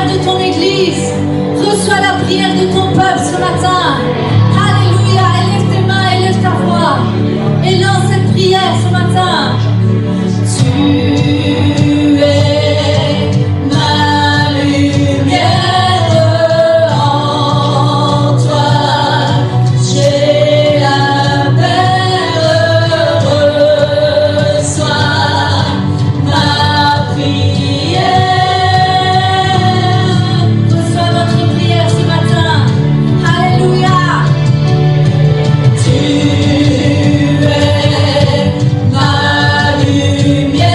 prière de ton Église. Reçois la prière de ton peuple ce matin. Alléluia. Élève tes mains, élève ta voix. Et lance cette prière ce matin. Tu es ma lumière, en toi j'ai la paix. Reçois ma prière. Reçois notre prière ce matin. Alléluia. Tu es ma lumière.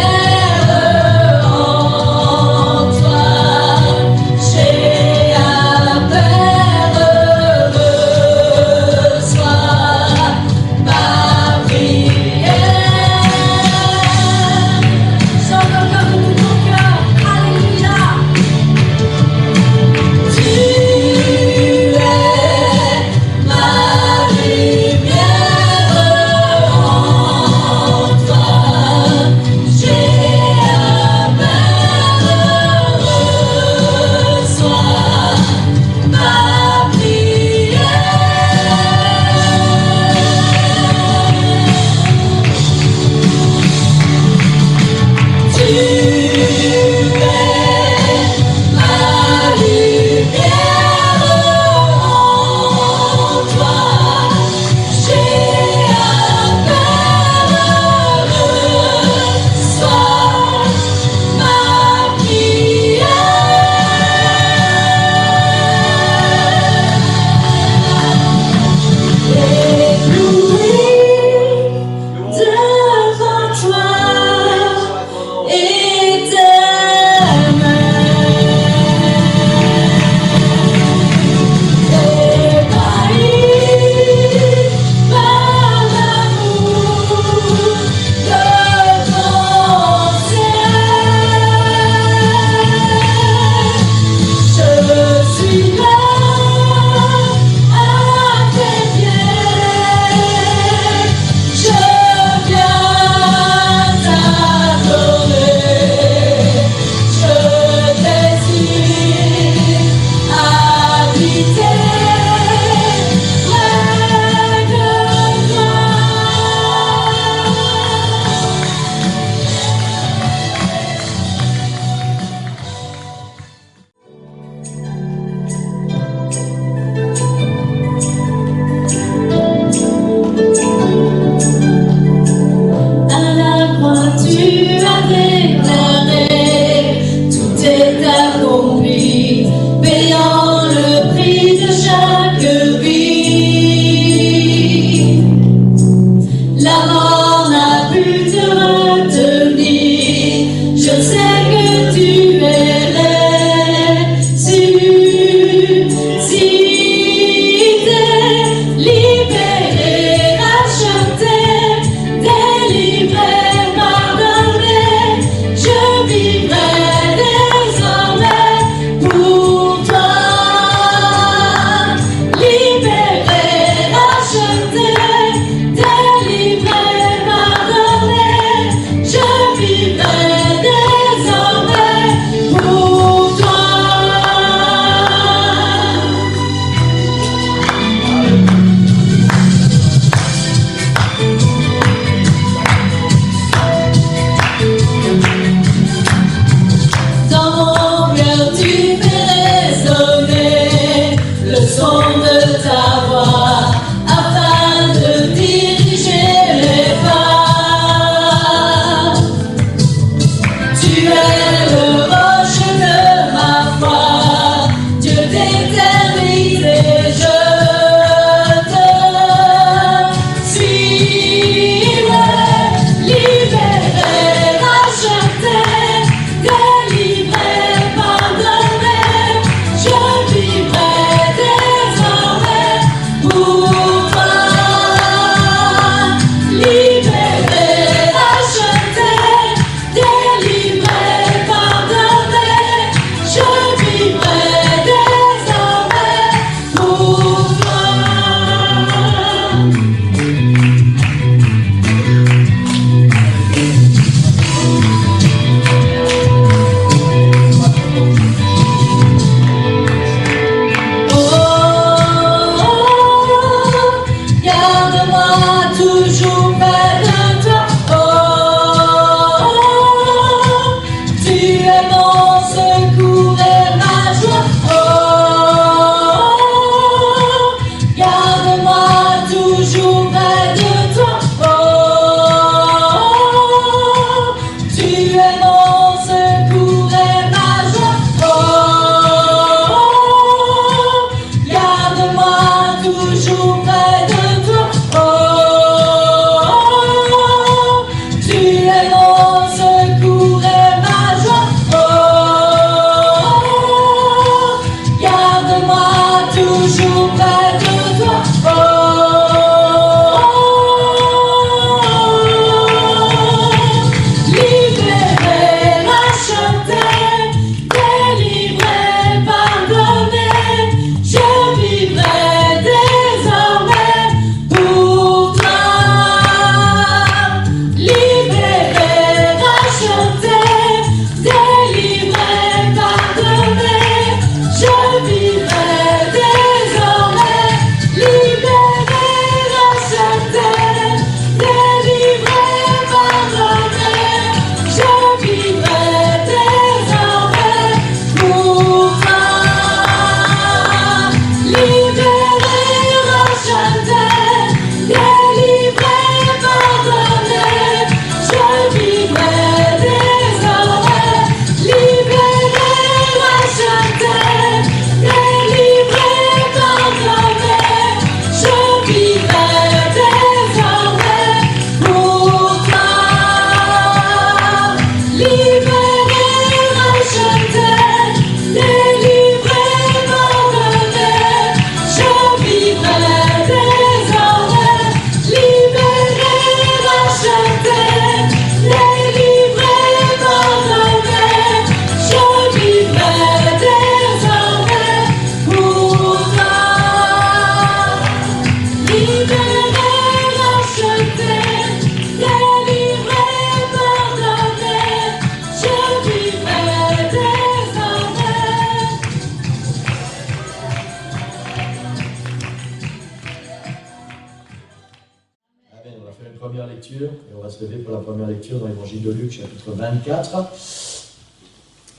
lecture, et on va se lever pour la première lecture dans l'évangile de Luc, chapitre 24.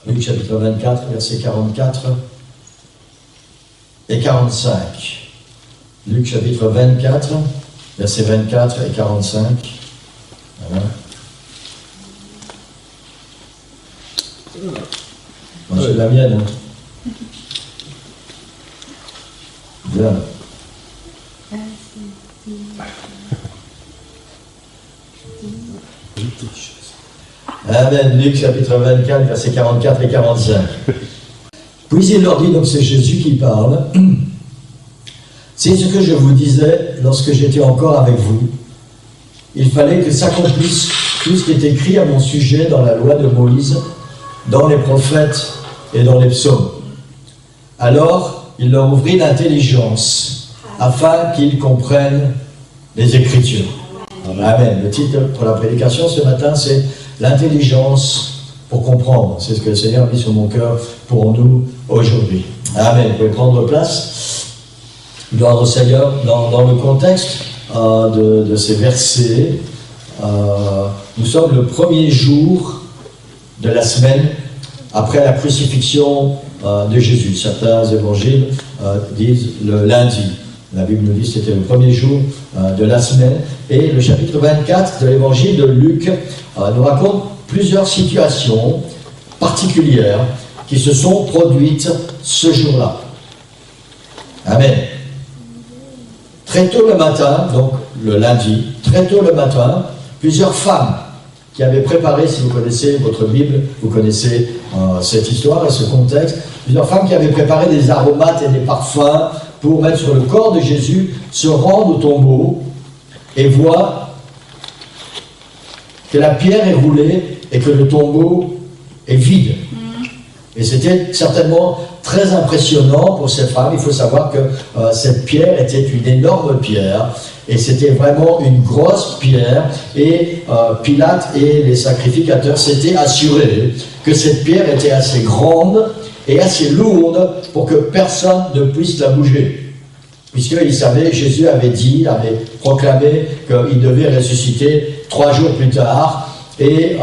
Luc, chapitre 24, versets 44 et 45. Luc, chapitre 24, versets 24 et 45. Voilà. Moi, j'ai la mienne. Hein. Bien. Amen. Luc chapitre 24, versets 44 et 45. Puis il leur dit, donc c'est Jésus qui parle, c'est ce que je vous disais lorsque j'étais encore avec vous. Il fallait que s'accomplisse tout ce qui est écrit à mon sujet dans la loi de Moïse, dans les prophètes et dans les psaumes. Alors, il leur ouvrit l'intelligence afin qu'ils comprennent les Écritures. Amen. Le titre pour la prédication ce matin, c'est l'intelligence pour comprendre. C'est ce que le Seigneur a mis sur mon cœur pour nous aujourd'hui. Amen. Vous pouvez prendre place. Gloire au Seigneur. Dans le contexte de ces versets, nous sommes le premier jour de la semaine après la crucifixion de Jésus. Certains évangiles disent le lundi. La Bible nous dit que c'était le premier jour de la semaine. Et le chapitre 24 de l'évangile de Luc nous raconte plusieurs situations particulières qui se sont produites ce jour-là. Amen. Très tôt le matin, donc le lundi, très tôt le matin, plusieurs femmes qui avaient préparé, si vous connaissez votre Bible, vous connaissez cette histoire et ce contexte, plusieurs femmes qui avaient préparé des aromates et des parfums pour mettre sur le corps de Jésus, se rendent au tombeau et voient que la pierre est roulée et que le tombeau est vide. Et c'était certainement très impressionnant pour ces femmes. Il faut savoir que cette pierre était une énorme pierre et c'était vraiment une grosse pierre. Et Pilate et les sacrificateurs s'étaient assurés que cette pierre était assez grande et assez lourde pour que personne ne puisse la bouger. Puisqu'ils savaient, Jésus avait dit, avait proclamé qu'il devait ressusciter 3 jours plus tard. Et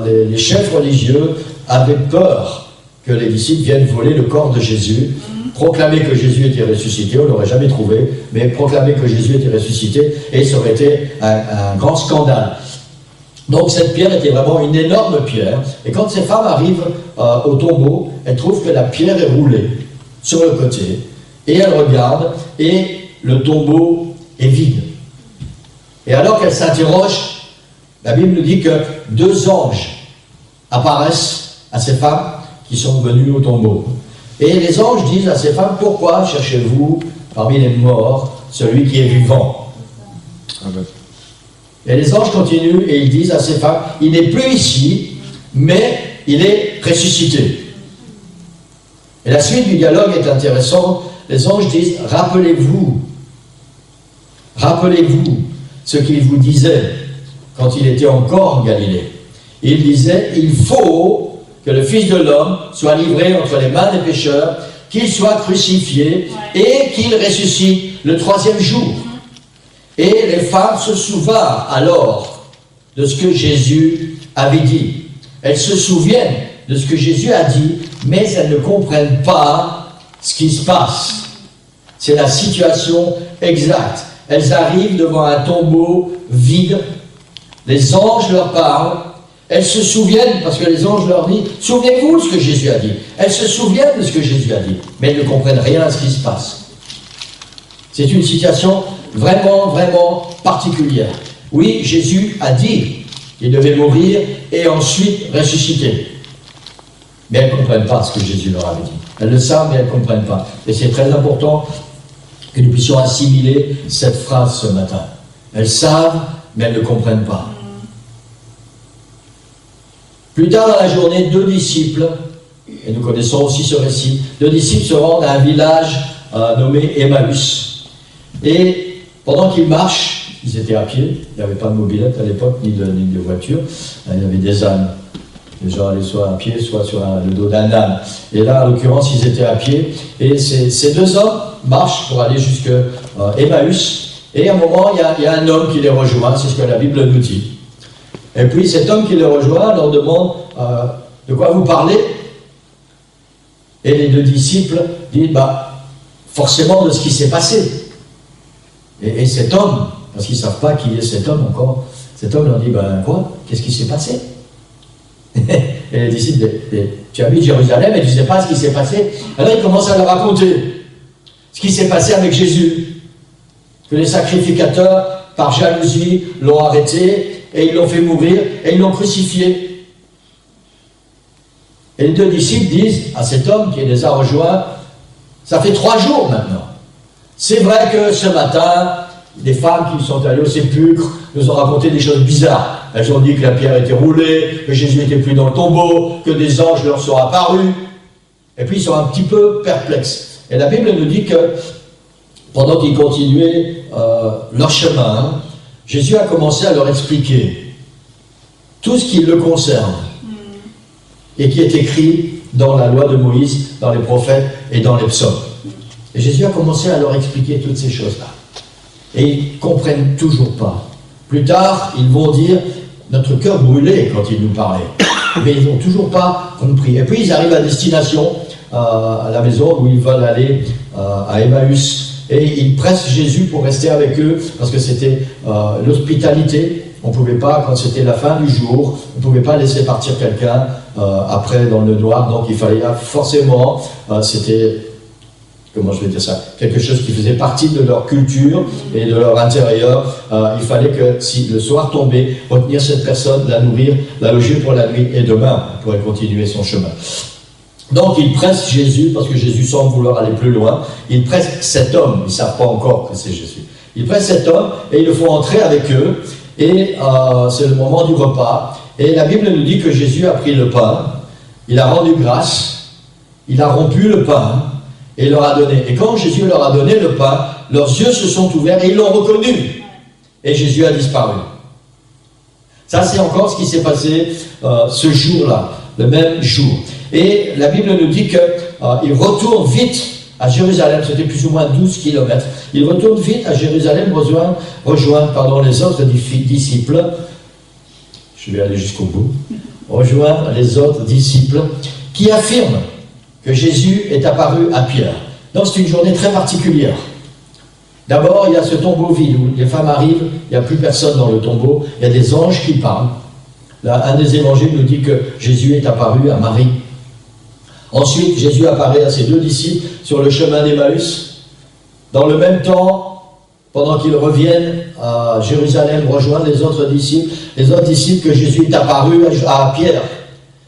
les chefs religieux avaient peur que les disciples viennent voler le corps de Jésus, proclamer que Jésus était ressuscité, on ne l'aurait jamais trouvé, mais proclamer que Jésus était ressuscité, et ça aurait été un grand scandale. Donc cette pierre était vraiment une énorme pierre, et quand ces femmes arrivent au tombeau, elles trouvent que la pierre est roulée sur le côté, et elles regardent, et le tombeau est vide. Et alors qu'elles s'interrogent, la Bible nous dit que 2 anges apparaissent à ces femmes qui sont venus au tombeau. Et les anges disent à ces femmes, pourquoi cherchez-vous parmi les morts celui qui est vivant? Amen. Et les anges continuent et ils disent à ces femmes, il n'est plus ici, mais il est ressuscité. Et la suite du dialogue est intéressante. Les anges disent, rappelez-vous ce qu'il vous disait quand il était encore en Galilée. Il disait, il faut que le Fils de l'homme soit livré entre les mains des pécheurs, qu'il soit crucifié et qu'il ressuscite le 3e jour. Et les femmes se souvinrent alors de ce que Jésus avait dit. Elles se souviennent de ce que Jésus a dit, mais elles ne comprennent pas ce qui se passe. C'est la situation exacte. Elles arrivent devant un tombeau vide. Les anges leur parlent. Elles se souviennent, parce que les anges leur disent, souvenez-vous de ce que Jésus a dit. Elles se souviennent de ce que Jésus a dit, mais elles ne comprennent rien à ce qui se passe. C'est une situation vraiment, vraiment particulière. Oui, Jésus a dit qu'il devait mourir et ensuite ressusciter. Mais elles ne comprennent pas ce que Jésus leur avait dit. Elles le savent, mais elles ne comprennent pas. Et c'est très important que nous puissions assimiler cette phrase ce matin. Elles savent, mais elles ne comprennent pas. Plus tard dans la journée, 2 disciples, et nous connaissons aussi ce récit, 2 disciples se rendent à un village nommé Emmaüs. Et pendant qu'ils marchent, ils étaient à pied, il n'y avait pas de mobilette à l'époque, ni de voiture, il y avait des ânes. Les gens allaient soit à pied, soit sur le dos d'un âne. Et là, en l'occurrence, ils étaient à pied. Et ces 2 hommes marchent pour aller jusqu'à Emmaüs. Et à un moment, il y a un homme qui les rejoint, c'est ce que la Bible nous dit. Et puis cet homme qui les rejoint leur demande de quoi vous parlez? Et les deux disciples disent forcément de ce qui s'est passé. Et cet homme, parce qu'ils ne savent pas qui est cet homme encore, cet homme leur dit quoi? Qu'est-ce qui s'est passé? Et les disciples, tu habites Jérusalem et tu ne sais pas ce qui s'est passé. Alors il commence à leur raconter ce qui s'est passé avec Jésus. Que les sacrificateurs, par jalousie, l'ont arrêté et ils l'ont fait mourir et ils l'ont crucifié. Et les deux disciples disent à cet homme qui les a rejoints, ça fait 3 jours maintenant. C'est vrai que ce matin, des femmes qui sont allées au sépulcre nous ont raconté des choses bizarres. Elles ont dit que la pierre était roulée, que Jésus n'était plus dans le tombeau, que des anges leur sont apparus. Et puis ils sont un petit peu perplexes. Et la Bible nous dit que pendant qu'ils continuaient leur chemin, Jésus a commencé à leur expliquer tout ce qui le concerne et qui est écrit dans la loi de Moïse, dans les prophètes et dans les psaumes. Et Jésus a commencé à leur expliquer toutes ces choses-là. Et ils ne comprennent toujours pas. Plus tard, ils vont dire, notre cœur brûlait quand il nous parlait. Mais ils n'ont toujours pas compris. Et puis ils arrivent à destination, à la maison où ils veulent aller, à Emmaüs. Et ils pressent Jésus pour rester avec eux, parce que c'était l'hospitalité. On ne pouvait pas, quand c'était la fin du jour, on ne pouvait pas laisser partir quelqu'un après dans le noir. Donc il fallait forcément, c'était... Comment je vais dire ça? Quelque chose qui faisait partie de leur culture et de leur intérieur. Il fallait que, si le soir tombait, retenir cette personne, la nourrir, la loger pour la nuit, et demain, on pourrait continuer son chemin. Donc, ils pressent Jésus, parce que Jésus semble vouloir aller plus loin. Ils pressent cet homme, ils ne savent pas encore que c'est Jésus. Ils pressent cet homme, et ils le font entrer avec eux, et c'est le moment du repas. Et la Bible nous dit que Jésus a pris le pain, il a rendu grâce, il a rompu le pain, et leur a donné. Et quand Jésus leur a donné le pain, leurs yeux se sont ouverts et ils l'ont reconnu. Et Jésus a disparu. Ça, c'est encore ce qui s'est passé ce jour-là, le même jour. Et la Bible nous dit qu'ils retournent vite à Jérusalem, c'était plus ou moins 12 kilomètres. Ils retournent vite à Jérusalem, rejoindre les autres disciples. Je vais aller jusqu'au bout. Rejoindre les autres disciples qui affirment que Jésus est apparu à Pierre. Donc c'est une journée très particulière. D'abord, il y a ce tombeau vide où les femmes arrivent, il n'y a plus personne dans le tombeau, il y a des anges qui parlent. Là, un des évangiles nous dit que Jésus est apparu à Marie. Ensuite, Jésus apparaît à ses 2 disciples sur le chemin d'Emmaüs. Dans le même temps, pendant qu'ils reviennent à Jérusalem rejoindre les autres disciples que Jésus est apparu à Pierre.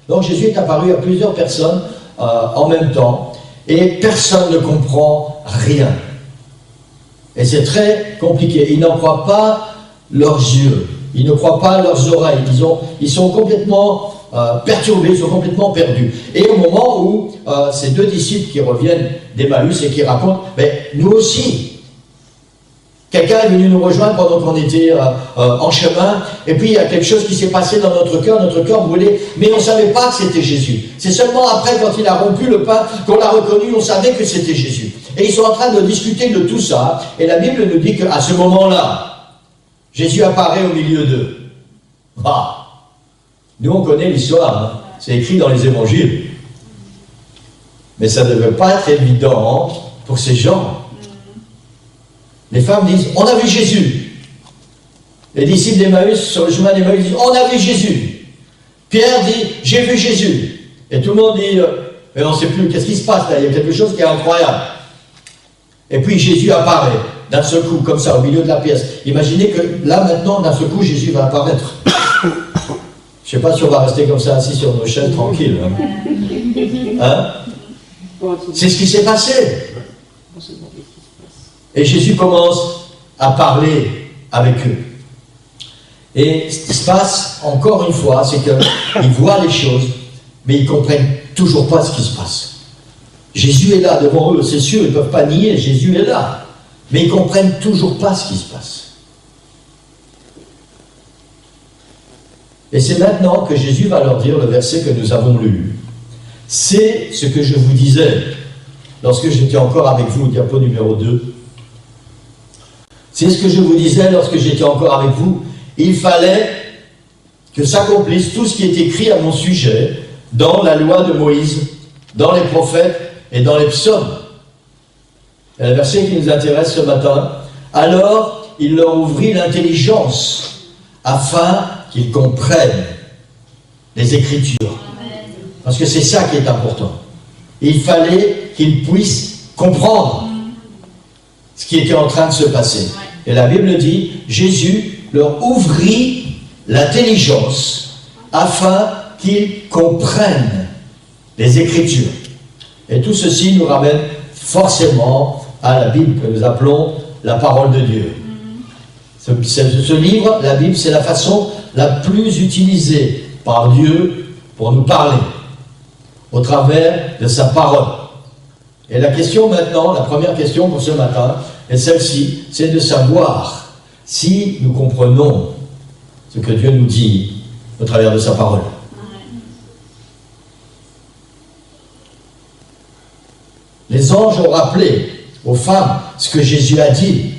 Donc Jésus est apparu à plusieurs personnes en même temps, et personne ne comprend rien. Et c'est très compliqué. Ils n'en croient pas leurs yeux, ils ne croient pas leurs oreilles, ils sont complètement perturbés, ils sont complètement perdus. Et au moment où ces 2 disciples qui reviennent d'Emmaüs et qui racontent, mais nous aussi, quelqu'un est venu nous rejoindre pendant qu'on était en chemin, et puis il y a quelque chose qui s'est passé dans notre cœur brûlait, mais on ne savait pas que c'était Jésus. C'est seulement après, quand il a rompu le pain, qu'on l'a reconnu, on savait que c'était Jésus. Et ils sont en train de discuter de tout ça, et la Bible nous dit qu'à ce moment-là, Jésus apparaît au milieu d'eux. Nous on connaît l'histoire, hein. C'est écrit dans les évangiles. Mais ça ne devait pas être évident pour ces gens. Les femmes disent, on a vu Jésus. Les disciples d'Emmaüs, sur le chemin d'Emmaüs, disent, on a vu Jésus. Pierre dit, j'ai vu Jésus. Et tout le monde dit, mais on ne sait plus, qu'est-ce qui se passe là? Il y a quelque chose qui est incroyable. Et puis Jésus apparaît, d'un seul coup, comme ça, au milieu de la pièce. Imaginez que là, maintenant, d'un seul coup, Jésus va apparaître. Je ne sais pas si on va rester comme ça, assis sur nos chaises, tranquille. Hein? C'est ce qui s'est passé. Et Jésus commence à parler avec eux. Et ce qui se passe, encore une fois, c'est qu'ils voient les choses, mais ils ne comprennent toujours pas ce qui se passe. Jésus est là devant eux, c'est sûr, ils ne peuvent pas nier, Jésus est là. Mais ils ne comprennent toujours pas ce qui se passe. Et c'est maintenant que Jésus va leur dire le verset que nous avons lu. C'est ce que je vous disais lorsque j'étais encore avec vous au diapo numéro 2. C'est ce que je vous disais lorsque j'étais encore avec vous. Il fallait que s'accomplisse tout ce qui est écrit à mon sujet dans la loi de Moïse, dans les prophètes et dans les psaumes. Et le verset qui nous intéresse ce matin, alors il leur ouvrit l'intelligence afin qu'ils comprennent les Écritures. Parce que c'est ça qui est important. Il fallait qu'ils puissent comprendre ce qui était en train de se passer. Et la Bible dit, Jésus leur ouvrit l'intelligence afin qu'ils comprennent les Écritures. Et tout ceci nous ramène forcément à la Bible que nous appelons la parole de Dieu. Ce livre, la Bible, c'est la façon la plus utilisée par Dieu pour nous parler, au travers de sa parole. Et la question maintenant, la première question pour ce matin, est celle-ci, c'est de savoir si nous comprenons ce que Dieu nous dit au travers de sa parole. Les anges ont rappelé aux femmes ce que Jésus a dit.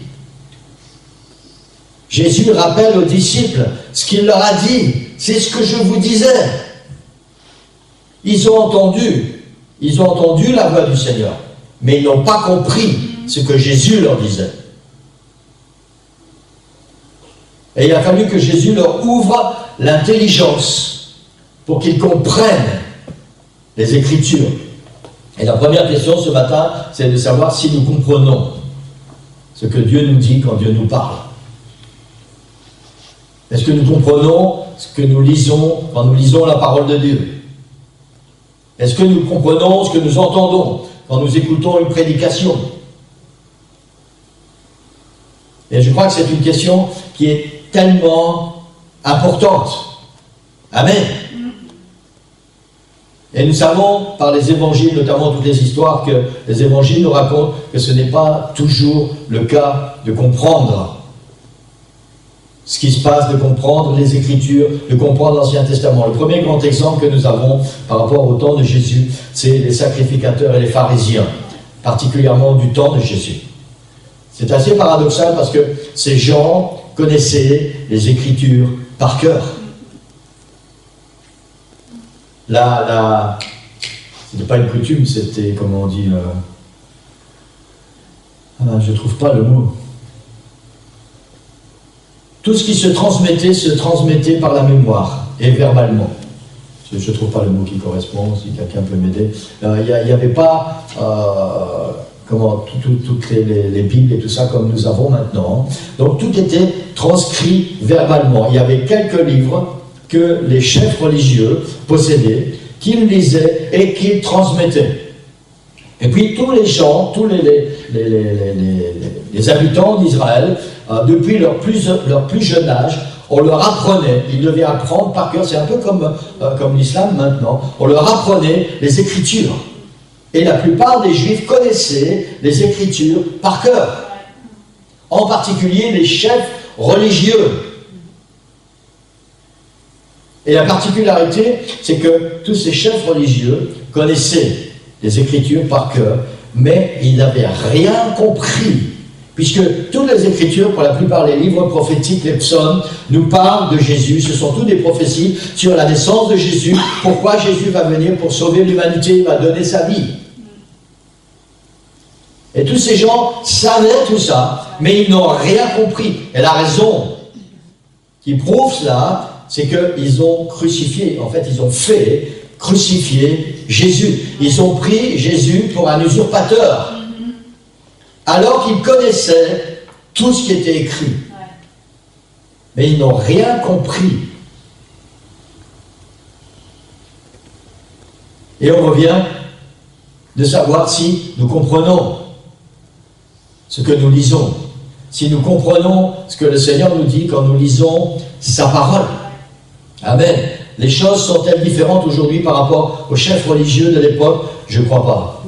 Jésus rappelle aux disciples ce qu'il leur a dit. C'est ce que je vous disais. Ils ont entendu la voix du Seigneur, mais ils n'ont pas compris ce que Jésus leur disait. Et il a fallu que Jésus leur ouvre l'intelligence pour qu'ils comprennent les Écritures. Et la première question ce matin, c'est de savoir si nous comprenons ce que Dieu nous dit quand Dieu nous parle. Est-ce que nous comprenons ce que nous lisons quand nous lisons la parole de Dieu? Est-ce que nous comprenons ce que nous entendons quand nous écoutons une prédication? Et je crois que c'est une question qui est tellement importante. Amen. Et nous savons par les évangiles, notamment toutes les histoires, que les évangiles nous racontent que ce n'est pas toujours le cas de comprendre ce qui se passe, de comprendre les Écritures, de comprendre l'Ancien Testament. Le premier grand exemple que nous avons par rapport au temps de Jésus, c'est les sacrificateurs et les pharisiens, particulièrement du temps de Jésus. C'est assez paradoxal parce que ces gens connaissaient les Écritures par cœur. C'était pas une coutume, c'était, comment on dit, je trouve pas le mot. Tout ce qui se transmettait par la mémoire et verbalement. Je ne trouve pas le mot qui correspond, si quelqu'un peut m'aider. Il n'y avait pas toutes les Bibles et tout ça comme nous avons maintenant. Donc tout était transcrit verbalement. Il y avait quelques livres que les chefs religieux possédaient, qu'ils lisaient et qu'ils transmettaient. Et puis tous les gens, tous les habitants d'Israël, depuis leur plus jeune âge, on leur apprenait, ils devaient apprendre par cœur, c'est un peu comme l'islam maintenant, on leur apprenait les Écritures. Et la plupart des Juifs connaissaient les Écritures par cœur. En particulier les chefs religieux. Et la particularité, c'est que tous ces chefs religieux connaissaient les Écritures par cœur, mais ils n'avaient rien compris. Puisque toutes les Écritures, pour la plupart des livres prophétiques, les psaumes, nous parlent de Jésus. Ce sont toutes des prophéties sur la naissance de Jésus, pourquoi Jésus va venir pour sauver l'humanité, il va donner sa vie. Et tous ces gens savaient tout ça, mais ils n'ont rien compris. Et la raison qui prouve cela, c'est qu'ils ont crucifié, en fait, ils ont fait crucifier Jésus. Ils ont pris Jésus pour un usurpateur. Alors qu'ils connaissaient tout ce qui était écrit. Mais ils n'ont rien compris. Et on revient de savoir si nous comprenons ce que nous lisons, si nous comprenons ce que le Seigneur nous dit quand nous lisons sa parole. Amen. Les choses sont-elles différentes aujourd'hui par rapport aux chefs religieux de l'époque? Je ne crois pas.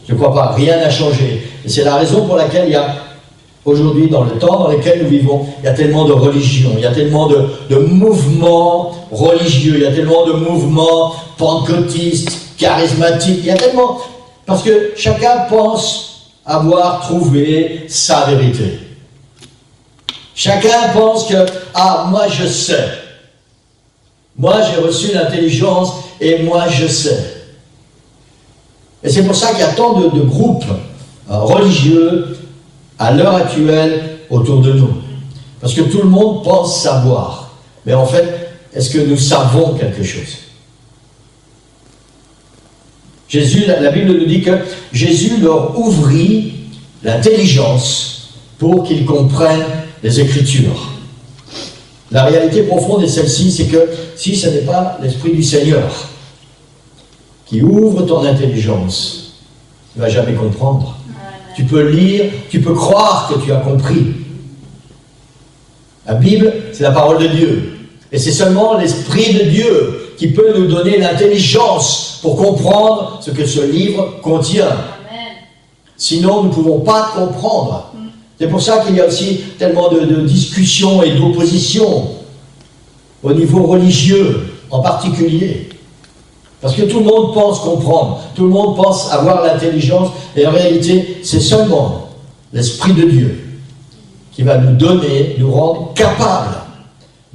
Je ne crois pas. Rien n'a changé. Et c'est la raison pour laquelle il y a, aujourd'hui, dans le temps dans lequel nous vivons, il y a tellement de religions, il y a tellement de mouvements religieux, il y a tellement de mouvements pentecôtistes, charismatiques, il y a tellement... Parce que chacun pense avoir trouvé sa vérité. Chacun pense que, ah, moi je sais. Moi j'ai reçu l'intelligence et moi je sais. Et c'est pour ça qu'il y a tant de groupes religieux à l'heure actuelle autour de nous. Parce que tout le monde pense savoir. Mais en fait, est-ce que nous savons quelque chose? Jésus, la Bible nous dit que Jésus leur ouvrit l'intelligence pour qu'ils comprennent les Écritures. La réalité profonde est celle-ci, c'est que si ce n'est pas l'Esprit du Seigneur qui ouvre ton intelligence, tu ne vas jamais comprendre. Tu peux lire, tu peux croire que tu as compris. La Bible, c'est la parole de Dieu. Et c'est seulement l'Esprit de Dieu qui peut nous donner l'intelligence pour comprendre ce que ce livre contient. Amen. Sinon, nous ne pouvons pas comprendre. C'est pour ça qu'il y a aussi tellement de discussions et d'oppositions au niveau religieux en particulier. Parce que tout le monde pense comprendre, tout le monde pense avoir l'intelligence, et en réalité, c'est seulement l'Esprit de Dieu qui va nous donner, nous rendre capables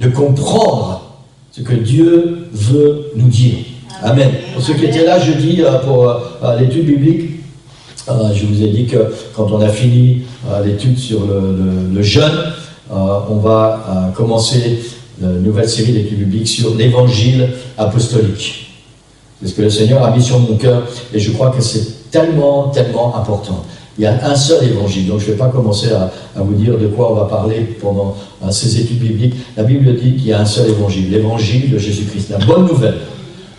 de comprendre ce que Dieu veut nous dire. Amen. Pour ceux qui étaient là jeudi pour l'étude biblique, je vous ai dit que quand on a fini l'étude sur le jeûne, on va commencer une nouvelle série d'études bibliques sur l'évangile apostolique. C'est ce que le Seigneur a mis sur mon cœur et je crois que c'est tellement, tellement important. Il y a un seul évangile, donc je ne vais pas commencer à vous dire de quoi on va parler pendant ces études bibliques. La Bible dit qu'il y a un seul évangile, l'évangile de Jésus-Christ, la bonne nouvelle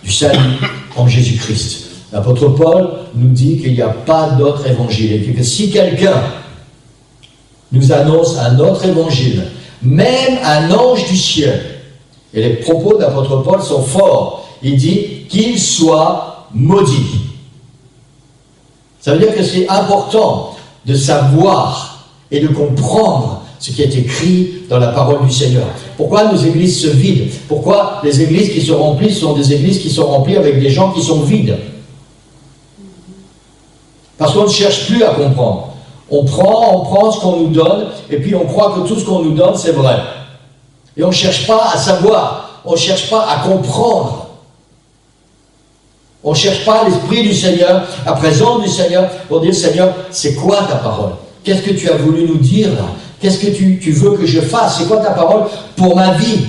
du salut en Jésus-Christ. L'apôtre Paul nous dit qu'il n'y a pas d'autre évangile et que si quelqu'un nous annonce un autre évangile, même un ange du ciel, et les propos de l'apôtre Paul sont forts, il dit qu'il soit maudit. Ça veut dire que c'est important de savoir et de comprendre ce qui est écrit dans la parole du Seigneur. Pourquoi nos églises se vident? Pourquoi les églises qui se remplissent sont des églises qui sont remplies avec des gens qui sont vides? Parce qu'on ne cherche plus à comprendre. On prend ce qu'on nous donne, et puis on croit que tout ce qu'on nous donne, c'est vrai. Et on ne cherche pas à savoir, on ne cherche pas à comprendre. On ne cherche pas l'Esprit du Seigneur, la présence du Seigneur, pour dire, Seigneur, c'est quoi ta parole? Qu'est-ce que tu as voulu nous dire là? Qu'est-ce que tu veux que je fasse? C'est quoi ta parole pour ma vie?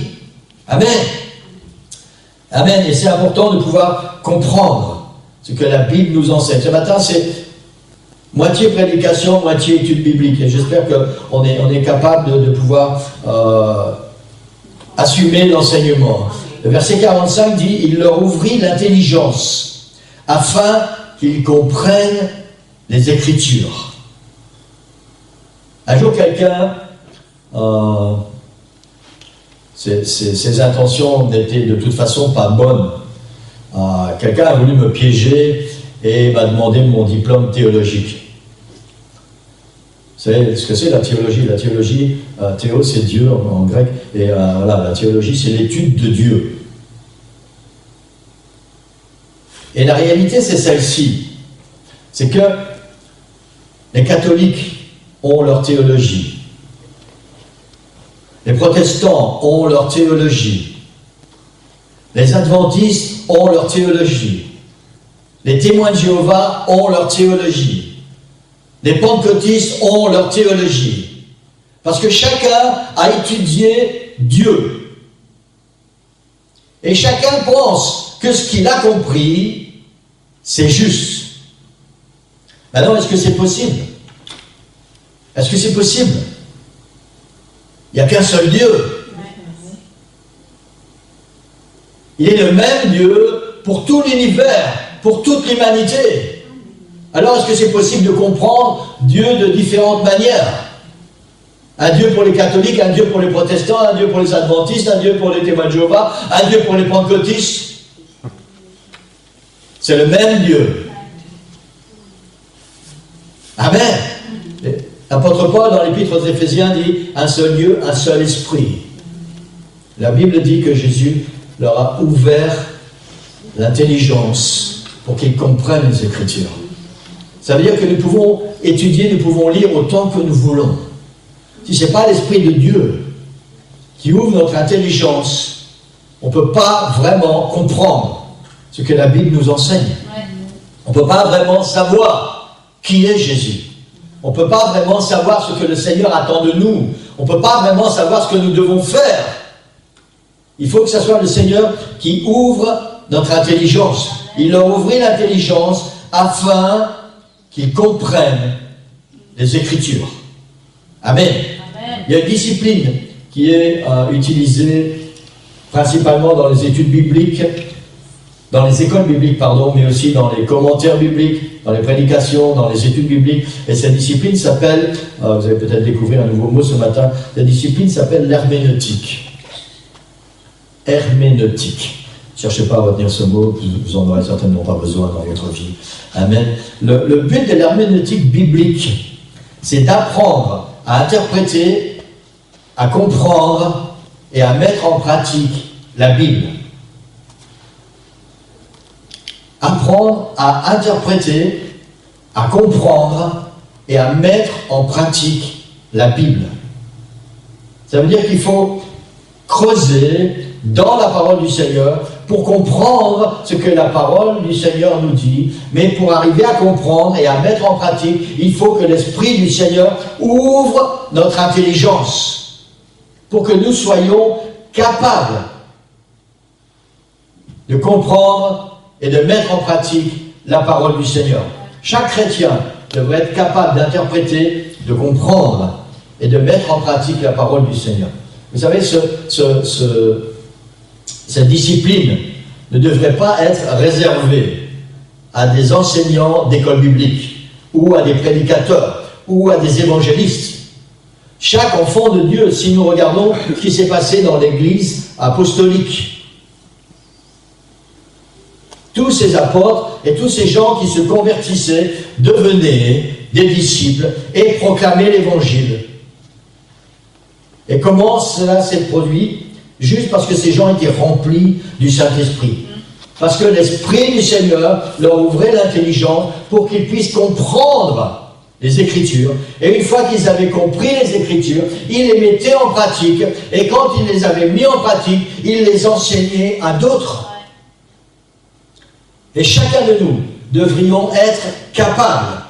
Amen. Amen. Et c'est important de pouvoir comprendre ce que la Bible nous enseigne. Ce matin, c'est moitié prédication, moitié étude biblique. Et j'espère qu'on est capable de pouvoir assumer l'enseignement. Le verset 45 dit, il leur ouvrit l'intelligence afin qu'ils comprennent les Écritures. Un jour, quelqu'un, ses intentions n'étaient de toute façon pas bonnes. Quelqu'un a voulu me piéger et m'a demandé mon diplôme théologique. Vous savez ce que c'est la théologie? La théologie, théo c'est Dieu en grec, et voilà, la théologie c'est l'étude de Dieu. Et la réalité c'est celle-ci, c'est que les catholiques ont leur théologie, les protestants ont leur théologie, les adventistes ont leur théologie, les témoins de Jéhovah ont leur théologie. Les pentecôtistes ont leur théologie. Parce que chacun a étudié Dieu. Et chacun pense que ce qu'il a compris, c'est juste. Maintenant, est-ce que c'est possible? Est-ce que c'est possible? Il n'y a qu'un seul Dieu. Il est le même Dieu pour tout l'univers, pour toute l'humanité. Alors, est-ce que c'est possible de comprendre Dieu de différentes manières? Un Dieu pour les catholiques, un Dieu pour les protestants, un Dieu pour les adventistes, un Dieu pour les témoins de Jéhovah, un Dieu pour les pentecôtistes. C'est le même Dieu. Amen. L'apôtre Paul, dans l'épître aux Éphésiens, dit un seul Dieu, un seul esprit. La Bible dit que Jésus leur a ouvert l'intelligence pour qu'ils comprennent les Écritures. Ça veut dire que nous pouvons étudier, nous pouvons lire autant que nous voulons. si ce n'est pas l'Esprit de Dieu qui ouvre notre intelligence, on ne peut pas vraiment comprendre ce que la Bible nous enseigne. On ne peut pas vraiment savoir qui est Jésus. On ne peut pas vraiment savoir ce que le Seigneur attend de nous. On ne peut pas vraiment savoir ce que nous devons faire. Il faut que ce soit le Seigneur qui ouvre notre intelligence. Il leur ouvrit l'intelligence afin qu'ils comprennent les Écritures. Amen. Amen. Il y a une discipline qui est utilisée principalement dans les études bibliques, dans les écoles bibliques, pardon, mais aussi dans les commentaires bibliques, dans les prédications, dans les études bibliques. Et cette discipline s'appelle, vous allez peut-être découvrir un nouveau mot ce matin, cette discipline s'appelle l'herméneutique. Herméneutique. Ne cherchez pas à retenir ce mot, vous n'en aurez certainement pas besoin dans votre vie. Amen. Le but de l'herméneutique biblique, c'est d'apprendre à interpréter, à comprendre et à mettre en pratique la Bible. Apprendre à interpréter, à comprendre et à mettre en pratique la Bible. Ça veut dire qu'il faut creuser dans la parole du Seigneur pour comprendre ce que la parole du Seigneur nous dit. Mais pour arriver à comprendre et à mettre en pratique, il faut que l'Esprit du Seigneur ouvre notre intelligence pour que nous soyons capables de comprendre et de mettre en pratique la parole du Seigneur. Chaque chrétien devrait être capable d'interpréter, de comprendre et de mettre en pratique la parole du Seigneur. Vous savez, cette discipline ne devrait pas être réservée à des enseignants d'école biblique ou à des prédicateurs ou à des évangélistes. Chaque enfant de Dieu, si nous regardons ce qui s'est passé dans l'Église apostolique, tous ces apôtres et tous ces gens qui se convertissaient devenaient des disciples et proclamaient l'Évangile. Et comment cela s'est produit? Juste parce que ces gens étaient remplis du Saint-Esprit. Parce que l'Esprit du Seigneur leur ouvrait l'intelligence pour qu'ils puissent comprendre les Écritures. Et une fois qu'ils avaient compris les Écritures, ils les mettaient en pratique. Et quand ils les avaient mis en pratique, ils les enseignaient à d'autres. Et chacun de nous devrions être capables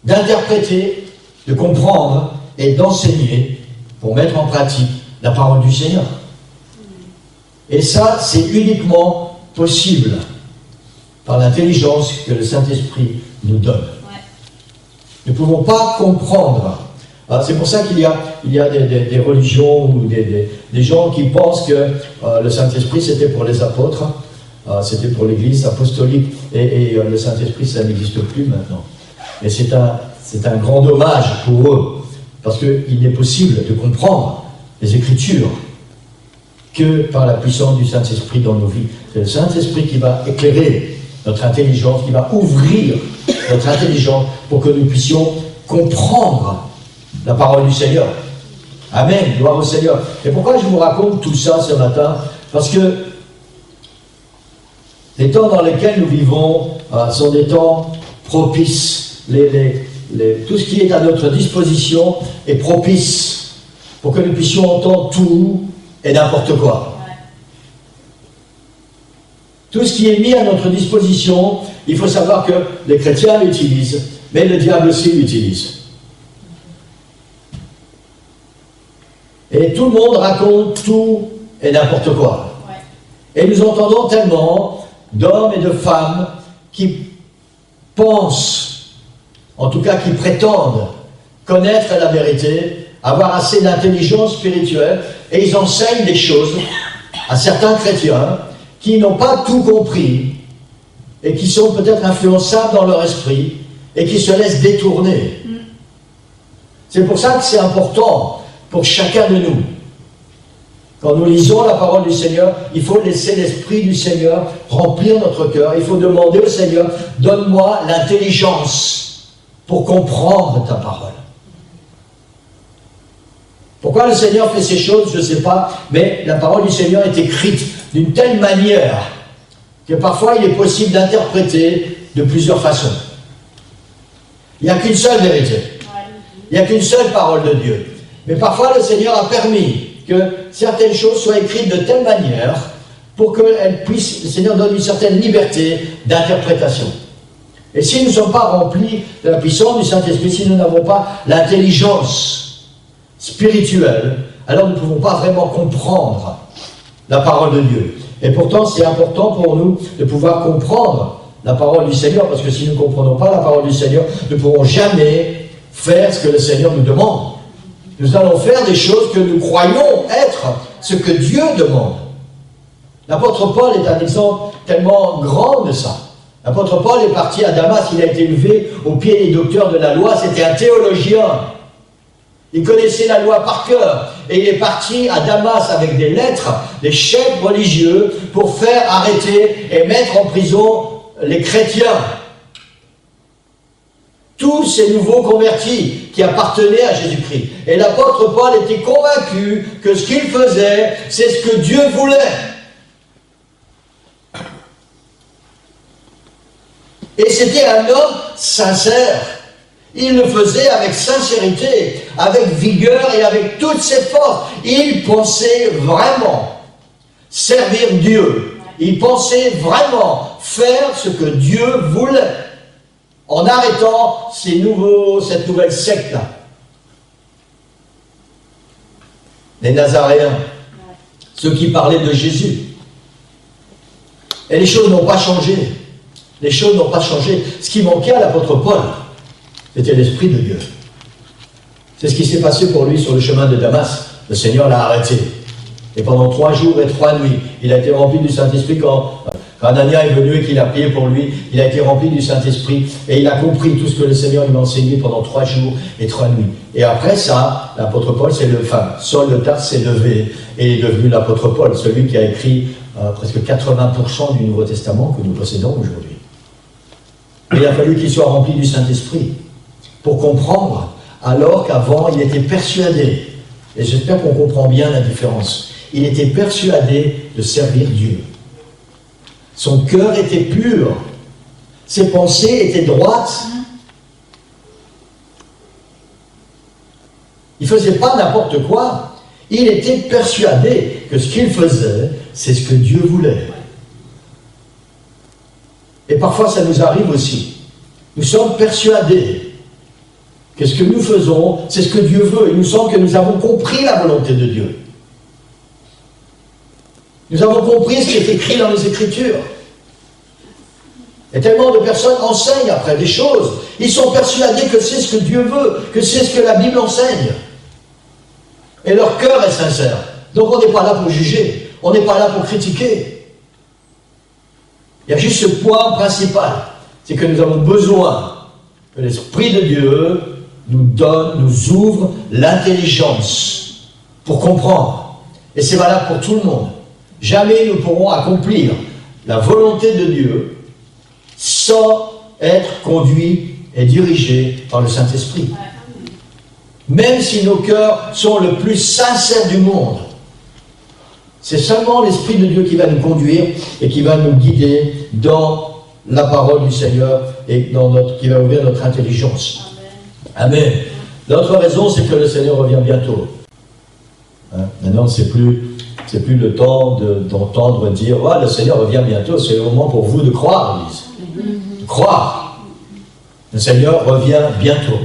d'interpréter, de comprendre et d'enseigner pour mettre en pratique la parole du Seigneur. Et ça, c'est uniquement possible par l'intelligence que le Saint-Esprit nous donne. Nous ne pouvons pas comprendre. C'est pour ça qu'il y a des religions ou des gens qui pensent que le Saint-Esprit c'était pour les apôtres, c'était pour l'Église apostolique, et le Saint-Esprit ça n'existe plus maintenant. Et c'est un grand dommage pour eux, parce qu'il n'est possible de comprendre les Écritures que par la puissance du Saint-Esprit dans nos vies. C'est le Saint-Esprit qui va éclairer notre intelligence, qui va ouvrir notre intelligence pour que nous puissions comprendre la parole du Seigneur. Amen, gloire au Seigneur. Et pourquoi je vous raconte tout ça ce matin? Parce que les temps dans lesquels nous vivons sont des temps propices. Tout ce qui est à notre disposition est propice pour que nous puissions entendre tout et n'importe quoi. Tout ce qui est mis à notre disposition, il faut savoir que les chrétiens l'utilisent, mais le diable aussi l'utilise. Et tout le monde raconte tout et n'importe quoi. Et nous entendons tellement d'hommes et de femmes qui pensent, en tout cas qui prétendent connaître la vérité, avoir assez d'intelligence spirituelle, et ils enseignent des choses à certains chrétiens qui n'ont pas tout compris et qui sont peut-être influençables dans leur esprit et qui se laissent détourner. C'est pour ça que c'est important pour chacun de nous. Quand nous lisons la parole du Seigneur, il faut laisser l'Esprit du Seigneur remplir notre cœur. Il faut demander au Seigneur, donne-moi l'intelligence pour comprendre ta parole. Pourquoi le Seigneur fait ces choses, je ne sais pas, mais la parole du Seigneur est écrite d'une telle manière que parfois il est possible d'interpréter de plusieurs façons. Il n'y a qu'une seule vérité. Il n'y a qu'une seule parole de Dieu. Mais parfois, le Seigneur a permis que certaines choses soient écrites de telle manière pour que le Seigneur donne une certaine liberté d'interprétation. Et si nous ne sommes pas remplis de la puissance du Saint-Esprit, si nous n'avons pas l'intelligence spirituelle, alors nous ne pouvons pas vraiment comprendre la parole de Dieu. Et pourtant, c'est important pour nous de pouvoir comprendre la parole du Seigneur, parce que si nous ne comprenons pas la parole du Seigneur, nous ne pourrons jamais faire ce que le Seigneur nous demande. Nous allons faire des choses que nous croyons être ce que Dieu demande. L'apôtre Paul est un exemple tellement grand de ça. L'apôtre Paul est parti à Damas, il a été élevé au pied des docteurs de la loi, c'était un théologien. Il connaissait la loi par cœur. Et il est parti à Damas avec des lettres, des chefs religieux, pour faire arrêter et mettre en prison les chrétiens. Tous ces nouveaux convertis qui appartenaient à Jésus-Christ. Et l'apôtre Paul était convaincu que ce qu'il faisait, c'est ce que Dieu voulait. Et c'était un homme sincère. Il le faisait avec sincérité, avec vigueur et avec toutes ses forces. Il pensait vraiment servir Dieu. Il pensait vraiment faire ce que Dieu voulait. En arrêtant cette nouvelle secte-là. Les Nazaréens, ceux qui parlaient de Jésus. Et les choses n'ont pas changé. Les choses n'ont pas changé. Ce qui manquait à l'apôtre Paul, c'était l'Esprit de Dieu. C'est ce qui s'est passé pour lui sur le chemin de Damas. Le Seigneur l'a arrêté. Et pendant 3 jours et 3 nuits, il a été rempli du Saint-Esprit quand Anania est venu et qu'il a prié pour lui. Il a été rempli du Saint-Esprit et il a compris tout ce que le Seigneur lui a enseigné pendant 3 jours et 3 nuits. Et après ça, l'apôtre Paul Saul de Tarse s'est levé et est devenu l'apôtre Paul, celui qui a écrit presque 80% du Nouveau Testament que nous possédons aujourd'hui. Mais il a fallu qu'il soit rempli du Saint-Esprit pour comprendre, alors qu'avant il était persuadé, et j'espère qu'on comprend bien la différence, il était persuadé de servir Dieu. Son cœur était pur, ses pensées étaient droites. Il ne faisait pas n'importe quoi, il était persuadé que ce qu'il faisait, c'est ce que Dieu voulait. Et parfois ça nous arrive aussi. Nous sommes persuadés que ce que nous faisons, c'est ce que Dieu veut. Il nous semble que nous avons compris la volonté de Dieu. Nous avons compris ce qui est écrit dans les Écritures. Et tellement de personnes enseignent après des choses. Ils sont persuadés que c'est ce que Dieu veut, que c'est ce que la Bible enseigne. Et leur cœur est sincère. Donc on n'est pas là pour juger, on n'est pas là pour critiquer. Il y a juste ce point principal, c'est que nous avons besoin que l'Esprit de Dieu nous ouvre l'intelligence pour comprendre. Et c'est valable pour tout le monde. Jamais nous pourrons accomplir la volonté de Dieu sans être conduits et dirigés par le Saint-Esprit. Même si nos cœurs sont le plus sincères du monde, c'est seulement l'Esprit de Dieu qui va nous conduire et qui va nous guider dans la parole du Seigneur et qui va ouvrir notre intelligence. Amen. L'autre raison, c'est que le Seigneur revient bientôt. Maintenant, c'est plus le temps d'entendre dire « le Seigneur revient bientôt », c'est le moment pour vous de croire, Église. De croire. Le Seigneur revient bientôt.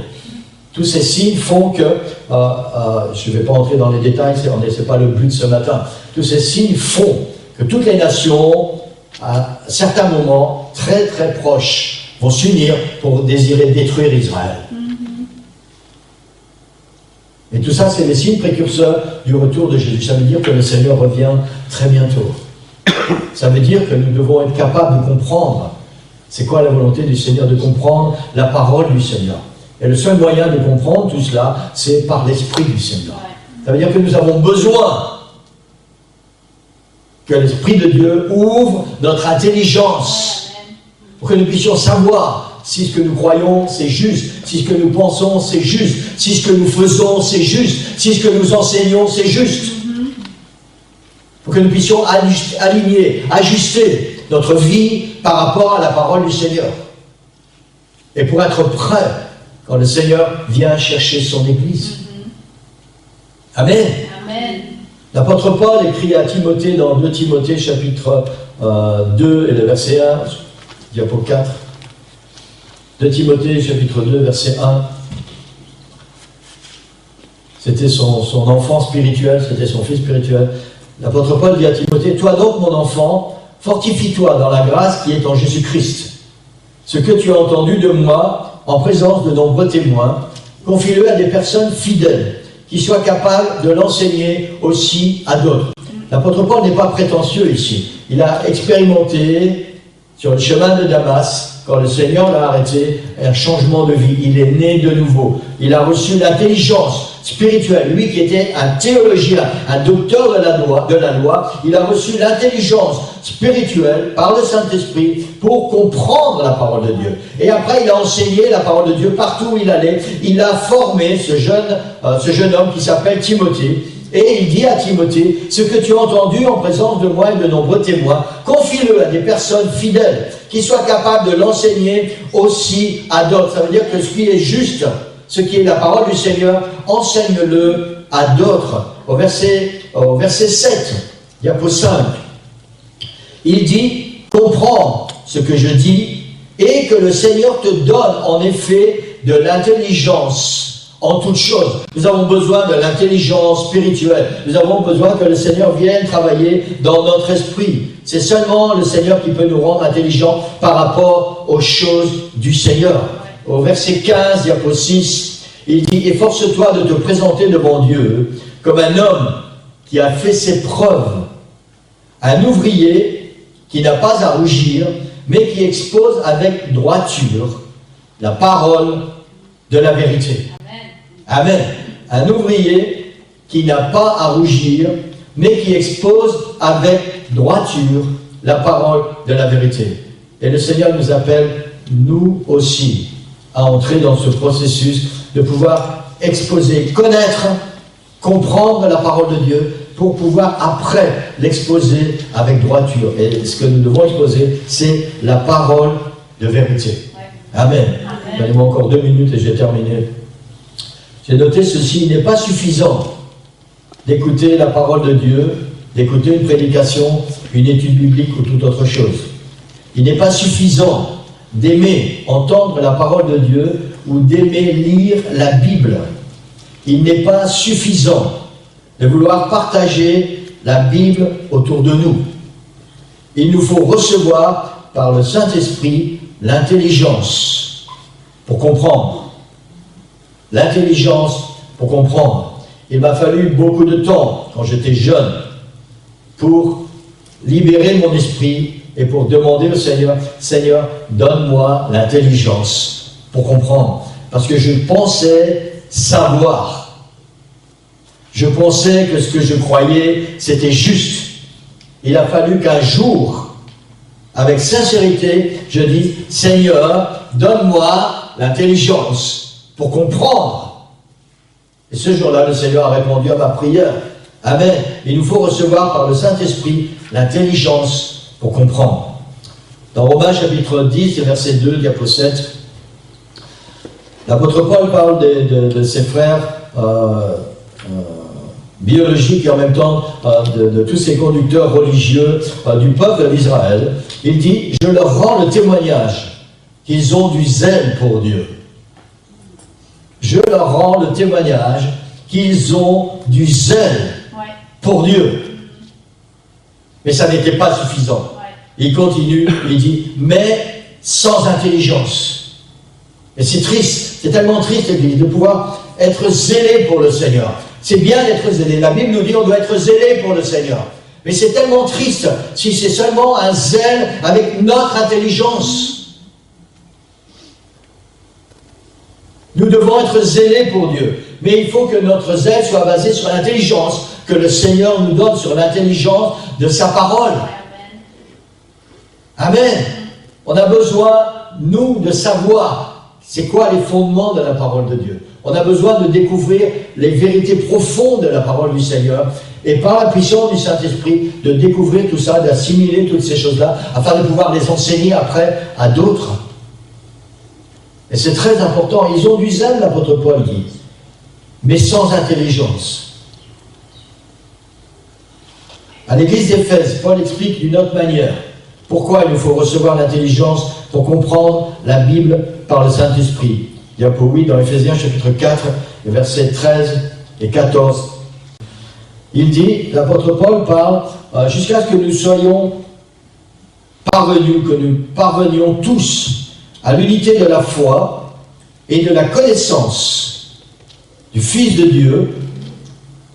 Tous ces signes font que, je ne vais pas entrer dans les détails, ce n'est pas le but de ce matin, tous ces signes font que toutes les nations, à certains moments très très proches, vont s'unir pour désirer détruire Israël. Et tout ça, c'est les signes précurseurs du retour de Jésus. Ça veut dire que le Seigneur revient très bientôt. Ça veut dire que nous devons être capables de comprendre c'est quoi la volonté du Seigneur, de comprendre la parole du Seigneur. Et le seul moyen de comprendre tout cela, c'est par l'Esprit du Seigneur. Ça veut dire que nous avons besoin que l'Esprit de Dieu ouvre notre intelligence pour que nous puissions savoir si ce que nous croyons, c'est juste, si ce que nous pensons, c'est juste, si ce que nous faisons, c'est juste, si ce que nous enseignons, c'est juste. Pour que nous puissions aligner, ajuster notre vie par rapport à la parole du Seigneur. Et pour être prêts quand le Seigneur vient chercher son Église. Amen. Amen. L'apôtre Paul écrit à Timothée dans 2 Timothée chapitre 2 et le verset 1, diapo 4. 2 Timothée chapitre 2 verset 1. C'était son enfant spirituel, c'était son fils spirituel. L'apôtre Paul dit à Timothée, « Toi donc, mon enfant, fortifie-toi dans la grâce qui est en Jésus-Christ. Ce que tu as entendu de moi, en présence de nombreux témoins, confie-le à des personnes fidèles, qui soient capables de l'enseigner aussi à d'autres. » L'apôtre Paul n'est pas prétentieux ici. Il a expérimenté sur le chemin de Damas, quand le Seigneur l'a arrêté, un changement de vie. Il est né de nouveau. Il a reçu l'intelligence spirituelle. Lui qui était un théologien, un docteur de la loi, il a reçu l'intelligence spirituelle par le Saint-Esprit pour comprendre la parole de Dieu. Et après, il a enseigné la parole de Dieu partout où il allait. Il a formé ce jeune homme qui s'appelle Timothée. Et il dit à Timothée, ce que tu as entendu en présence de moi et de nombreux témoins, confie-le à des personnes fidèles, qui soient capables de l'enseigner aussi à d'autres. Ça veut dire que ce qui est juste, ce qui est la parole du Seigneur, enseigne-le à d'autres. Au verset 7, diapo 5, il dit, comprends ce que je dis, et que le Seigneur te donne en effet de l'intelligence en toutes choses. Nous avons besoin de l'intelligence spirituelle. Nous avons besoin que le Seigneur vienne travailler dans notre esprit. C'est seulement le Seigneur qui peut nous rendre intelligents par rapport aux choses du Seigneur. Au verset 15, diapo 6, il dit « Efforce-toi de te présenter devant Dieu comme un homme qui a fait ses preuves, un ouvrier qui n'a pas à rougir, mais qui expose avec droiture la parole de la vérité. » Amen. Un ouvrier qui n'a pas à rougir, mais qui expose avec droiture la parole de la vérité. Et le Seigneur nous appelle, nous aussi, à entrer dans ce processus de pouvoir exposer, connaître, comprendre la parole de Dieu, pour pouvoir après l'exposer avec droiture. Et ce que nous devons exposer, c'est la parole de vérité. Amen. Donnez-moi encore 2 minutes et j'ai terminé. J'ai noté ceci, il n'est pas suffisant d'écouter la parole de Dieu, d'écouter une prédication, une étude biblique ou toute autre chose. Il n'est pas suffisant d'aimer entendre la parole de Dieu ou d'aimer lire la Bible. Il n'est pas suffisant de vouloir partager la Bible autour de nous. Il nous faut recevoir par le Saint-Esprit l'intelligence pour comprendre. L'intelligence pour comprendre. Il m'a fallu beaucoup de temps, quand j'étais jeune, pour libérer mon esprit et pour demander au Seigneur, Seigneur, donne-moi l'intelligence pour comprendre. Parce que je pensais savoir. Je pensais que ce que je croyais, c'était juste. Il a fallu qu'un jour, avec sincérité, je dise, Seigneur, donne-moi l'intelligence pour comprendre. Et ce jour-là, le Seigneur a répondu à ma prière. Amen. Il nous faut recevoir par le Saint-Esprit l'intelligence pour comprendre. Dans Romains chapitre 10, verset 2, diapo 7, l'apôtre Paul parle de ses frères biologiques et en même temps de tous ces conducteurs religieux du peuple d'Israël. Il dit, je leur rends le témoignage qu'ils ont du zèle pour Dieu. Je leur rends le témoignage qu'ils ont du zèle pour Dieu. Mais ça n'était pas suffisant. Il continue, il dit, mais sans intelligence. Et c'est triste, c'est tellement triste, Église, de pouvoir être zélé pour le Seigneur. C'est bien d'être zélé. La Bible nous dit qu'on doit être zélé pour le Seigneur. Mais c'est tellement triste si c'est seulement un zèle avec notre intelligence. Nous devons être zélés pour Dieu. Mais il faut que notre zèle soit basé sur l'intelligence que le Seigneur nous donne, sur l'intelligence de sa parole. Amen. On a besoin, nous, de savoir c'est quoi les fondements de la parole de Dieu. On a besoin de découvrir les vérités profondes de la parole du Seigneur et par la puissance du Saint-Esprit, de découvrir tout ça, d'assimiler toutes ces choses-là, afin de pouvoir les enseigner après à d'autres. Et c'est très important. Ils ont du zèle, l'apôtre Paul dit, mais sans intelligence. À l'église d'Éphèse, Paul explique d'une autre manière pourquoi il nous faut recevoir l'intelligence pour comprendre la Bible par le Saint-Esprit. Diapo 8 dans Éphésiens chapitre 4, versets 13 et 14. Il dit, l'apôtre Paul parle, jusqu'à ce que nous soyons parvenus, que nous parvenions tous à l'unité de la foi et de la connaissance du Fils de Dieu,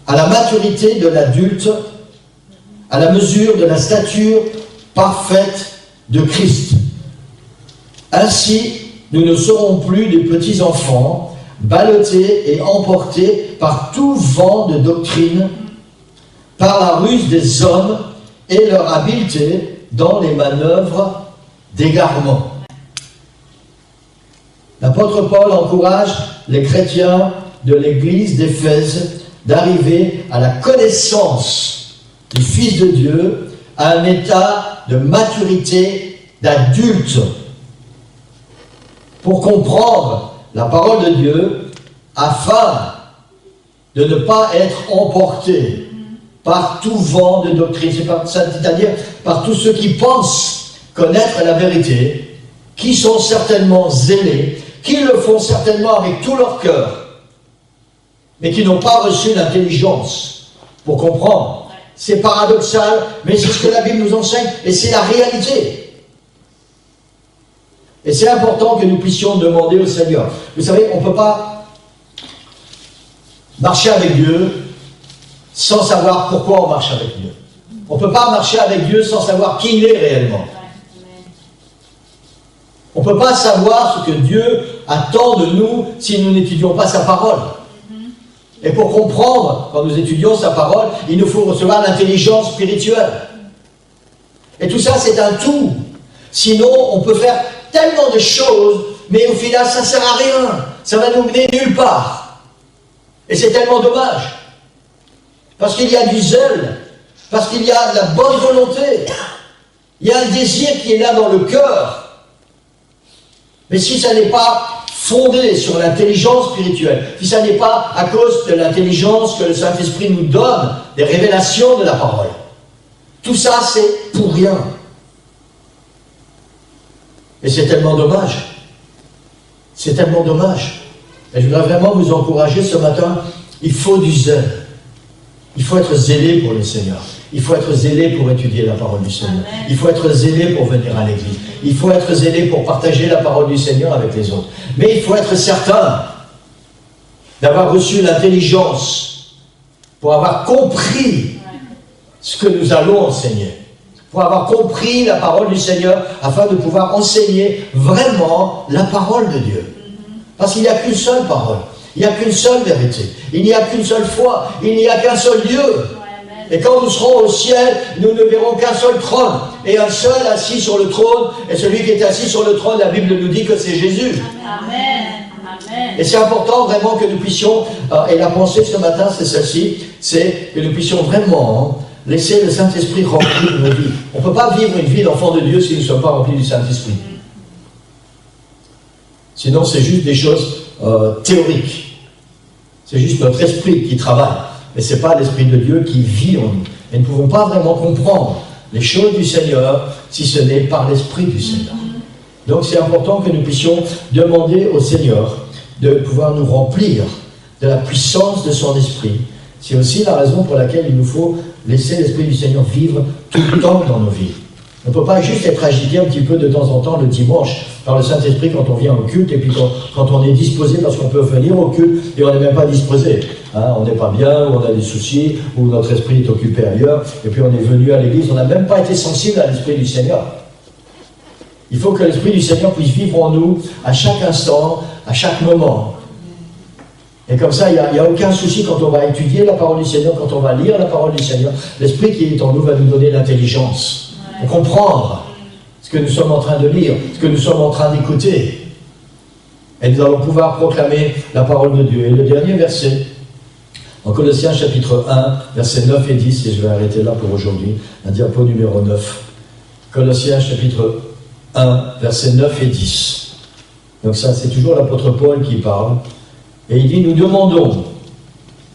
à la maturité de l'adulte, à la mesure de la stature parfaite de Christ. Ainsi, nous ne serons plus des petits enfants, ballottés et emportés par tout vent de doctrine, par la ruse des hommes et leur habileté dans les manœuvres d'égarement. L'apôtre Paul encourage les chrétiens de l'église d'Éphèse d'arriver à la connaissance du Fils de Dieu, à un état de maturité d'adulte, pour comprendre la parole de Dieu, afin de ne pas être emporté par tout vent de doctrine, c'est-à-dire par tous ceux qui pensent connaître la vérité, qui sont certainement zélés, qui le font certainement avec tout leur cœur, mais qui n'ont pas reçu l'intelligence pour comprendre. C'est paradoxal, mais c'est ce que la Bible nous enseigne, et c'est la réalité. Et c'est important que nous puissions demander au Seigneur. Vous savez, on ne peut pas marcher avec Dieu sans savoir pourquoi on marche avec Dieu. On ne peut pas marcher avec Dieu sans savoir qui il est réellement. On ne peut pas savoir ce que Dieu attend de nous si nous n'étudions pas sa parole. Et pour comprendre, quand nous étudions sa parole, il nous faut recevoir l'intelligence spirituelle. Et tout ça, c'est un tout. Sinon, on peut faire tellement de choses, mais au final, ça ne sert à rien. Ça va nous mener nulle part. Et c'est tellement dommage. Parce qu'il y a du zèle, parce qu'il y a de la bonne volonté, il y a un désir qui est là dans le cœur. Mais si ça n'est pas fondé sur l'intelligence spirituelle, si ça n'est pas à cause de l'intelligence que le Saint-Esprit nous donne, des révélations de la parole, tout ça c'est pour rien. Et c'est tellement dommage. C'est tellement dommage. Et je voudrais vraiment vous encourager ce matin, il faut du zèle. Il faut être zélé pour le Seigneur. Il faut être zélé pour étudier la parole du Seigneur. Amen. Il faut être zélé pour venir à l'église. Il faut être zélé pour partager la parole du Seigneur avec les autres. Mais il faut être certain d'avoir reçu l'intelligence pour avoir compris ce que nous allons enseigner. Pour avoir compris la parole du Seigneur afin de pouvoir enseigner vraiment la parole de Dieu. Parce qu'il n'y a qu'une seule parole. Il n'y a qu'une seule vérité. Il n'y a qu'une seule foi. Il n'y a qu'un seul Dieu. Et quand nous serons au ciel, nous ne verrons qu'un seul trône. Et un seul assis sur le trône. Et celui qui est assis sur le trône, la Bible nous dit que c'est Jésus. Amen. Et c'est important vraiment que nous puissions, et la pensée ce matin c'est celle-ci, c'est que nous puissions vraiment laisser le Saint-Esprit remplir nos vies. On ne peut pas vivre une vie d'enfant de Dieu si nous ne sommes pas remplis du Saint-Esprit. Sinon c'est juste des choses théoriques. C'est juste notre esprit qui travaille. Mais ce n'est pas l'Esprit de Dieu qui vit en nous. Et nous ne pouvons pas vraiment comprendre les choses du Seigneur si ce n'est par l'Esprit du Seigneur. Donc c'est important que nous puissions demander au Seigneur de pouvoir nous remplir de la puissance de son Esprit. C'est aussi la raison pour laquelle il nous faut laisser l'Esprit du Seigneur vivre tout le temps dans nos vies. On ne peut pas juste être agité un petit peu de temps en temps le dimanche par le Saint-Esprit quand on vient au culte et puis quand on est disposé, parce qu'on peut venir au culte et on n'est même pas disposé. Hein, on n'est pas bien, ou on a des soucis, ou notre esprit est occupé ailleurs, et puis on est venu à l'église, on n'a même pas été sensible à l'Esprit du Seigneur. Il faut que l'Esprit du Seigneur puisse vivre en nous à chaque instant, à chaque moment. Et comme ça, il n'y a aucun souci quand on va étudier la parole du Seigneur, quand on va lire la parole du Seigneur. L'Esprit qui est en nous va nous donner l'intelligence pour comprendre ce que nous sommes en train de lire, ce que nous sommes en train d'écouter. Et nous allons pouvoir proclamer la parole de Dieu. Et le dernier verset, en Colossiens chapitre 1, versets 9 et 10, et je vais arrêter là pour aujourd'hui, un diapo numéro 9. Colossiens chapitre 1, versets 9 et 10. Donc ça, c'est toujours l'apôtre Paul qui parle. Et il dit, nous demandons,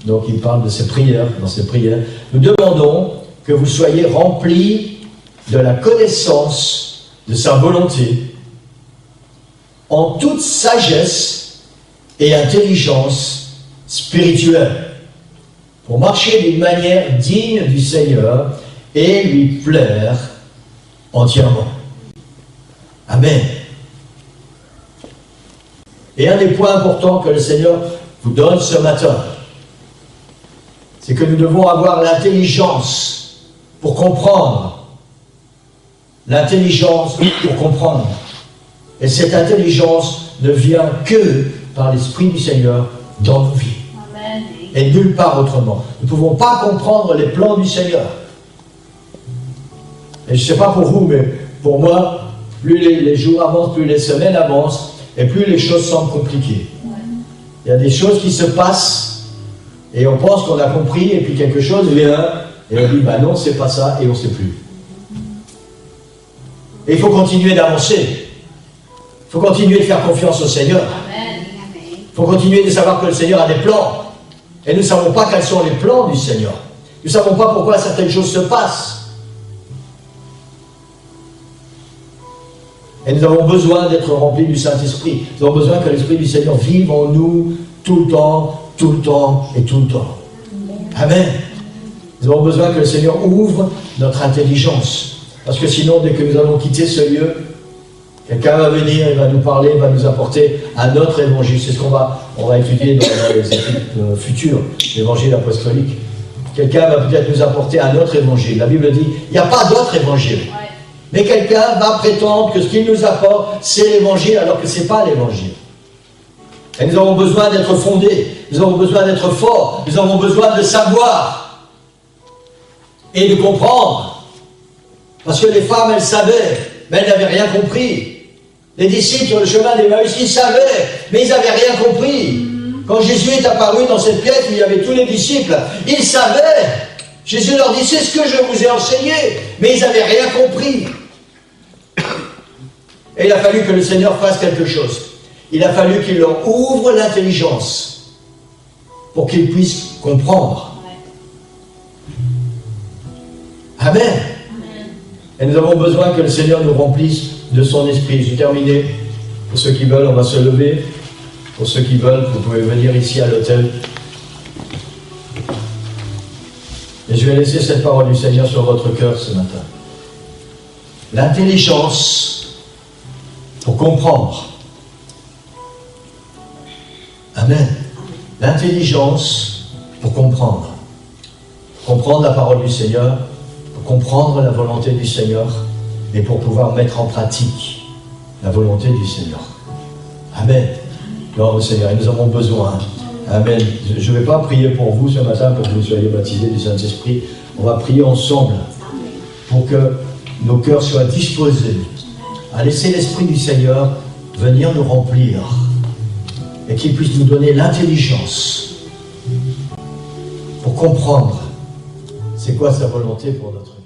donc il parle de ses prières, dans ses prières, nous demandons que vous soyez remplis de la connaissance de sa volonté, en toute sagesse et intelligence spirituelle, pour marcher d'une manière digne du Seigneur et lui plaire entièrement. Amen. Et un des points importants que le Seigneur vous donne ce matin, c'est que nous devons avoir l'intelligence pour comprendre. L'intelligence pour comprendre. Et cette intelligence ne vient que par l'Esprit du Seigneur dans nos vies. Amen. Et nulle part autrement. Nous ne pouvons pas comprendre les plans du Seigneur. Et je ne sais pas pour vous, mais pour moi, plus les jours avancent, plus les semaines avancent, et plus les choses semblent compliquées. Il y a des choses qui se passent, et on pense qu'on a compris, et puis quelque chose vient, et on dit, ben non, c'est pas ça, et on ne sait plus. Et il faut continuer d'avancer. Il faut continuer de faire confiance au Seigneur. Il faut continuer de savoir que le Seigneur a des plans. Et nous ne savons pas quels sont les plans du Seigneur. Nous ne savons pas pourquoi certaines choses se passent. Et nous avons besoin d'être remplis du Saint-Esprit. Nous avons besoin que l'Esprit du Seigneur vive en nous tout le temps et tout le temps. Amen. Nous avons besoin que le Seigneur ouvre notre intelligence. Parce que sinon, dès que nous allons quitter ce lieu, quelqu'un va venir, il va nous parler, va nous apporter un autre évangile. C'est ce qu'on va étudier dans les études futures, l'évangile apostolique. Quelqu'un va peut-être nous apporter un autre évangile. La Bible dit, il n'y a pas d'autre évangile. Mais quelqu'un va prétendre que ce qu'il nous apporte, c'est l'évangile, alors que ce n'est pas l'évangile. Et nous avons besoin d'être fondés, nous avons besoin d'être forts, nous avons besoin de savoir et de comprendre. Parce que les femmes, elles savaient, mais elles n'avaient rien compris. Les disciples sur le chemin d'Emmaüs, ils savaient, mais ils n'avaient rien compris. Quand Jésus est apparu dans cette pièce où il y avait tous les disciples, ils savaient. Jésus leur dit, c'est ce que je vous ai enseigné, mais ils n'avaient rien compris. Et il a fallu que le Seigneur fasse quelque chose. Il a fallu qu'il leur ouvre l'intelligence pour qu'ils puissent comprendre. Amen. Et nous avons besoin que le Seigneur nous remplisse de son esprit. J'ai terminé. Pour ceux qui veulent, on va se lever. Pour ceux qui veulent, vous pouvez venir ici à l'hôtel. Et je vais laisser cette parole du Seigneur sur votre cœur ce matin. L'intelligence pour comprendre. Amen. L'intelligence pour comprendre. Comprendre la parole du Seigneur, pour comprendre la volonté du Seigneur, et pour pouvoir mettre en pratique la volonté du Seigneur. Amen. Gloire au Seigneur. Et nous avons besoin. Amen. Je ne vais pas prier pour vous ce matin pour que vous soyez baptisés du Saint-Esprit. On va prier ensemble pour que nos cœurs soient disposés à laisser l'Esprit du Seigneur venir nous remplir et qu'il puisse nous donner l'intelligence pour comprendre c'est quoi sa volonté pour notre vie.